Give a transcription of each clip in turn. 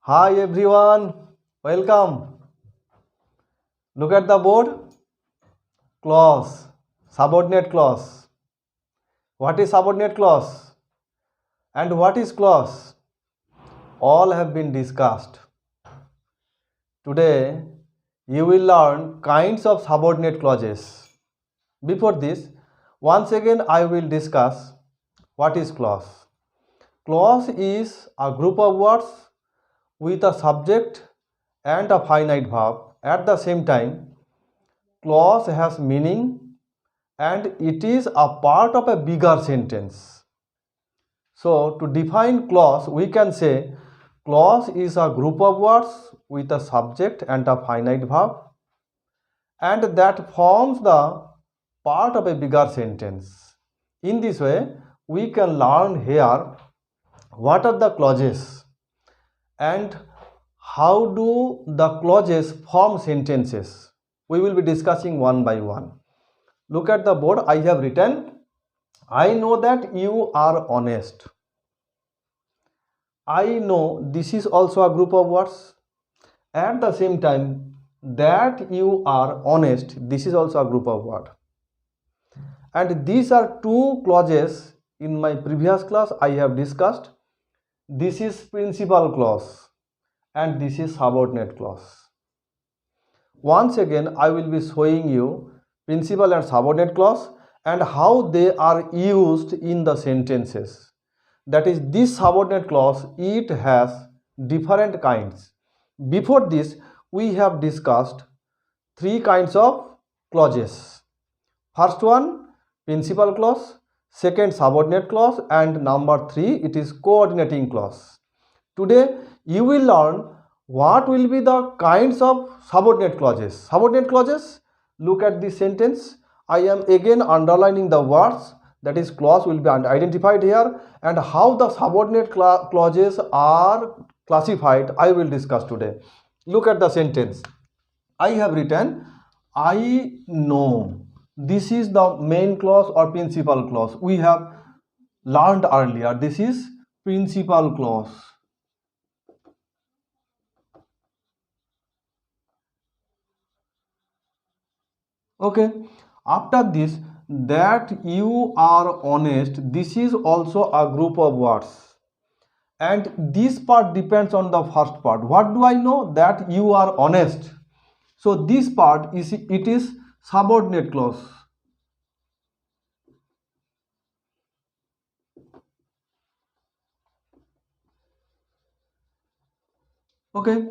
Hi everyone, welcome. Look at the board. Clause, subordinate clause. What is subordinate clause? And what is clause? All have been discussed. Today, you will learn kinds of subordinate clauses. Before this, once again I will discuss what is clause. Clause is a group of words with a subject and a finite verb. At the same time, clause has meaning and it is a part of a bigger sentence. So, to define clause, we can say clause is a group of words with a subject and a finite verb, and that forms the part of a bigger sentence. In this way, we can learn here what are the clauses and how do the clauses form sentences. We will be discussing one by one. Look at the board. I have written, I know that you are honest. I know, this is also a group of words. At the same time, that you are honest, this is also a group of words. And these are two clauses in my previous class I have discussed. This is principal clause and this is subordinate clause. Once again, I will be showing you principal and subordinate clause and how they are used in the sentences. That is, this subordinate clause, it has different kinds. Before this, we have discussed three kinds of clauses. First one, principal clause, second, subordinate clause, and number three, it is coordinating clause. Today, you will learn what will be the kinds of subordinate clauses. Subordinate clauses, look at this sentence. I am again underlining the words, that is clause will be identified here, and how the subordinate clauses are classified I will discuss today. Look at the sentence. I have written, I know. This is the main clause or principal clause. We have learned earlier. This is principal clause. Okay. After this, that you are honest, this is also a group of words. And this part depends on the first part. What do I know? That you are honest. So this part is, it is subordinate clause. Okay.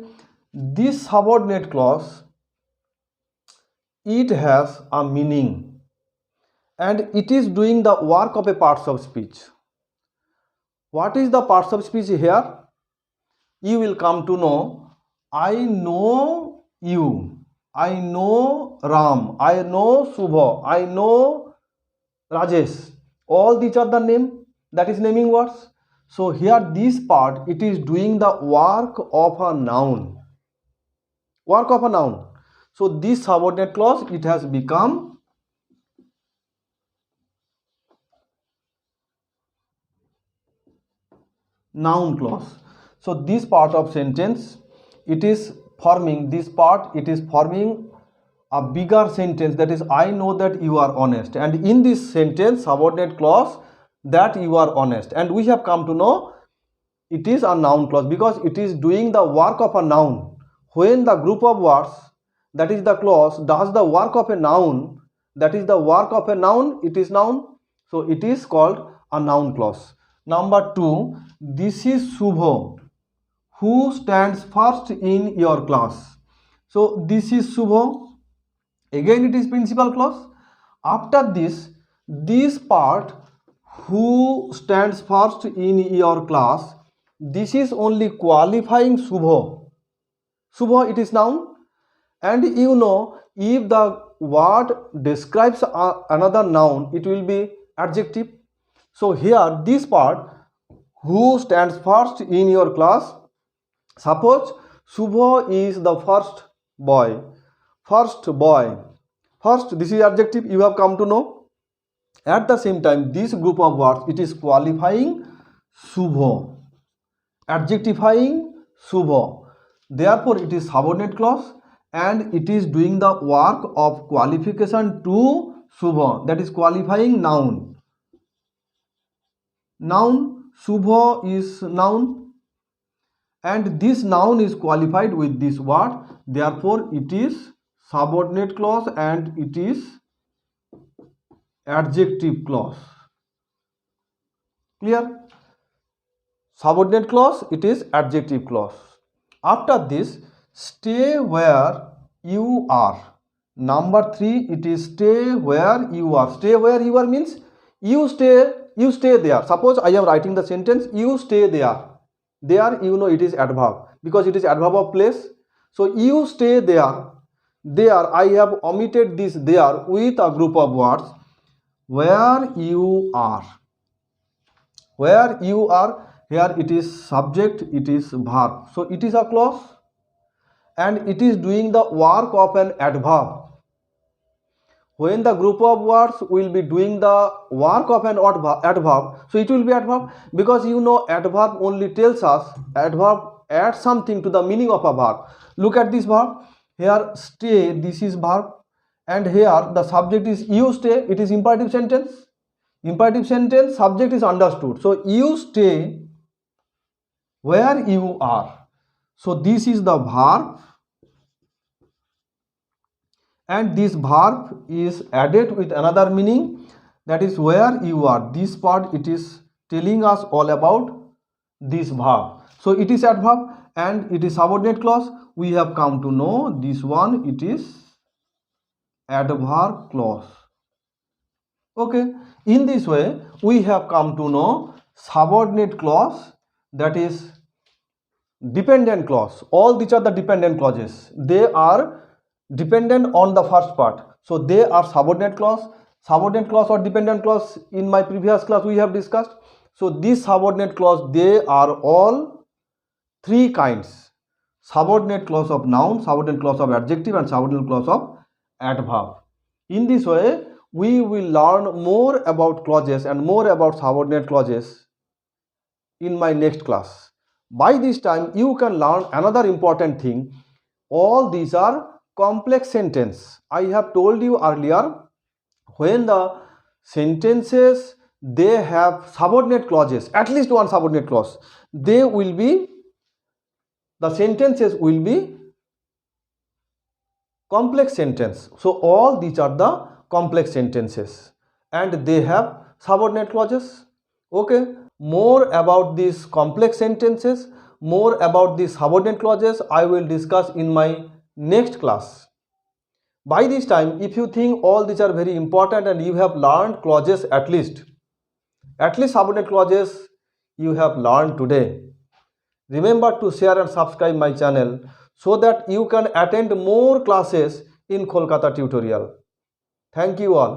This subordinate clause, it has a meaning and it is doing the work of a parts of speech. What is the parts of speech here? You will come to know, I know you, I know Ram, I know Subha, I know Rajesh. All these are the name, that is naming words. So here this part, it is doing the work of a noun. Work of a noun. So this subordinate clause, it has become noun clause. So this part of sentence, it is forming, this part, it is forming a bigger sentence, that is, I know that you are honest. And in this sentence, subordinate clause, that you are honest. And we have come to know it is a noun clause because it is doing the work of a noun. When the group of words, that is the clause, does the work of a noun, that is the work of a noun, it is noun. So it is called a noun clause. Number two, this is Subho, who stands first in your class. So this is Subho. Again it is principal clause. After this part, who stands first in your class, this is only qualifying Subho. Subho, it is noun. And you know, if the word describes another noun, it will be adjective. So here this part, who stands first in your class, suppose Subho is the first boy. First boy. First, this is adjective, you have come to know. At the same time, this group of words, it is qualifying Subho, adjectifying Subha. Therefore, it is subordinate clause and it is doing the work of qualification to Subha, that is qualifying noun. Noun, Subha is noun and this noun is qualified with this word. Therefore, it is subordinate clause and it is adjective clause. Clear? Subordinate clause, it is adjective clause. After this, stay where you are. Number 3, it is stay where you are. Stay where you are means you stay there. Suppose I am writing the sentence, you stay there. There, you know, it is adverb because it is adverb of place. So you stay there. There, I have omitted this there with a group of words. Where you are. Where you are. Here it is subject, it is verb. So it is a clause and it is doing the work of an adverb. When the group of words will be doing the work of an adverb, so it will be adverb because you know adverb only tells us, adverb adds something to the meaning of a verb. Look at this verb. Here stay, this is verb, and here the subject is you stay, it is imperative sentence. Imperative sentence, subject is understood. So you stay where you are. So this is the verb and this verb is added with another meaning, that is where you are. This part it is telling us all about this verb. So it is adverb and it is subordinate clause. We have come to know this one, it is adverb clause. Okay, in this way we have come to know subordinate clause, that is dependent clause. All these are the dependent clauses. They are dependent on the first part. So they are subordinate clause. Subordinate clause or dependent clause in my previous class we have discussed. So these subordinate clause, they are all 3 kinds. Subordinate clause of noun, subordinate clause of adjective and subordinate clause of adverb. In this way we will learn more about clauses and more about subordinate clauses in my next class. By this time you can learn another important thing. All these are complex sentence. I have told you earlier, when the sentences they have subordinate clauses, at least one subordinate clause, they will be, the sentences will be complex sentence. So all these are the complex sentences and they have subordinate clauses. Okay, more about these complex sentences, more about these subordinate clauses I will discuss in my next class. By this time, if you think all these are very important and you have learned clauses, at least subordinate clauses you have learned today, remember to share and subscribe my channel so that you can attend more classes in Kolkata tutorial. Thank you all.